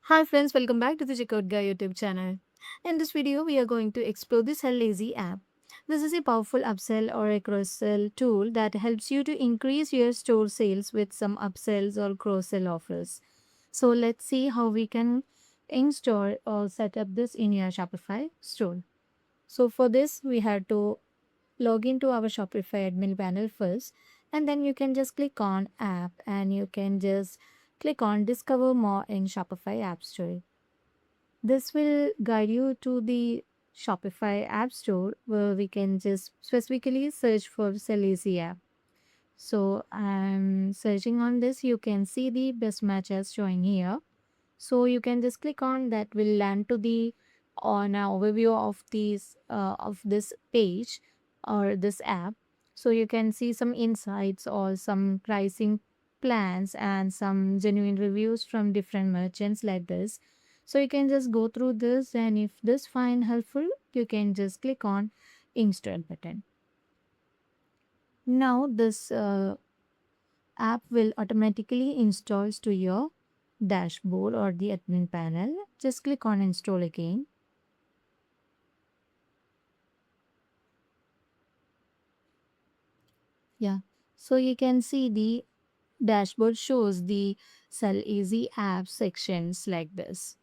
Hi friends, welcome back to the Checkout Guy YouTube channel. In this video, we are going to explore the Selleasy app. This is a powerful upsell or a cross-sell tool that helps you to increase your store sales with some upsells or cross-sell offers. So let's see how we can install or set up this in your Shopify store. So for this, we have to log into our Shopify admin panel first, and then you can just click on app and you can just click on discover more in Shopify App Store. This will guide you to the Shopify App Store where we can just specifically search for Selleasy app. So I'm searching on this. You can see the best matches showing here. So you can just click on that will land to the on an overview of this page or this app. So you can see some insights or some pricing plans and some genuine reviews from different merchants like this. So you can just go through this, and if this find helpful, you can just click on install button. Now this app will automatically installs to your dashboard or the admin panel. Just click on install again. Yeah. So you can see the dashboard shows the Sell Easy app sections like this.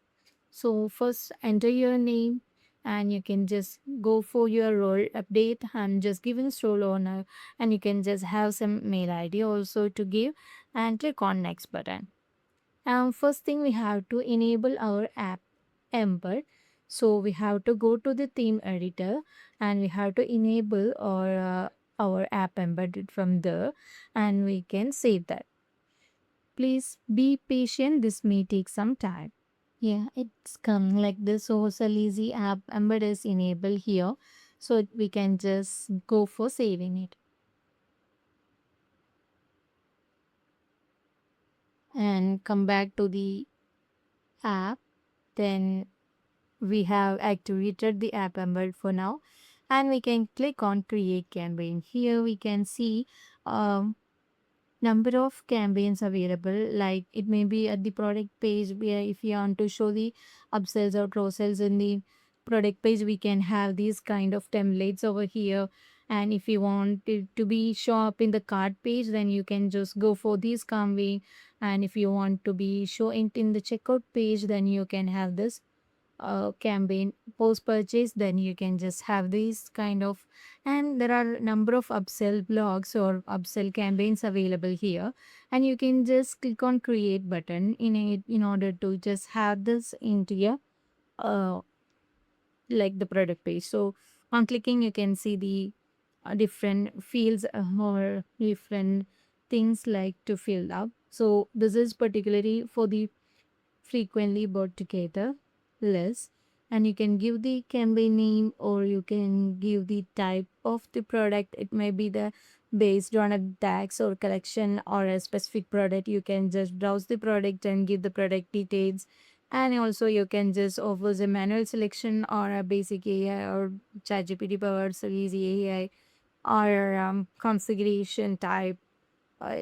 So first enter your name and you can just go for your role update and just give a role owner, and you can just have some mail ID also to give and click on next button. First thing we have to enable our app embed. So we have to go to the theme editor and we have to enable our app embedded from there, and we can save that. Please be patient. This may take some time. Yeah, it's come like this. So Selleasy app embed is enabled here. So we can just go for saving it and come back to the app. Then we have activated the app embed for now, and we can click on create campaign. Here we can see um, number of campaigns available, like it may be at the product page where if you want to show the upsells or cross sells in the product page, we can have these kind of templates over here. And if you want it to be show up in the cart page, then you can just go for this campaign. And if you want to be show it in the checkout page, then you can have this campaign post purchase. Then you can just have these kind of, and there are number of upsell blogs or upsell campaigns available here, and you can just click on create button in it in order to just have this into your uh, like the product page. So on clicking you can see the different fields or different things like to fill up. So this is particularly for the frequently bought together list, and you can give the campaign name or you can give the type of the product. It may be the based on a tax or collection or a specific product. You can just browse the product and give the product details, and also you can just offer a manual selection or a basic AI or ChatGPT powered Selleasy AI or configuration type. uh,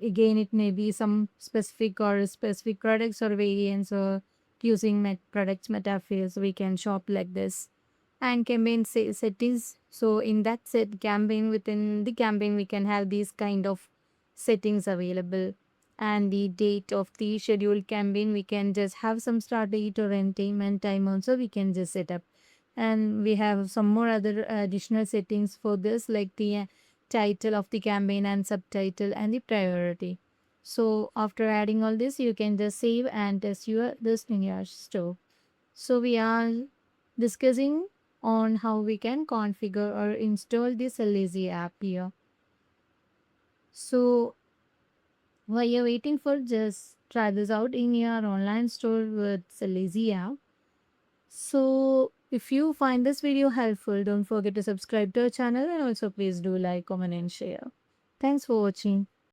Again, it may be some specific or specific products or variants, or using products metaphors we can shop like this. And campaign settings. So in that set campaign, within the campaign we can have these kind of settings available. And the date of the scheduled campaign, we can just have some start date or end time and time also we can just set up. And we have some more other additional settings for this, like the title of the campaign and subtitle and the priority. So after adding all this, you can just save and test your this in your store. So we are discussing on how we can configure or install the Selleasy app here. So while you're waiting for, just try this out in your online store with Selleasy app. So if you find this video helpful, don't forget to subscribe to our channel, and also please do like, comment and share. Thanks for watching.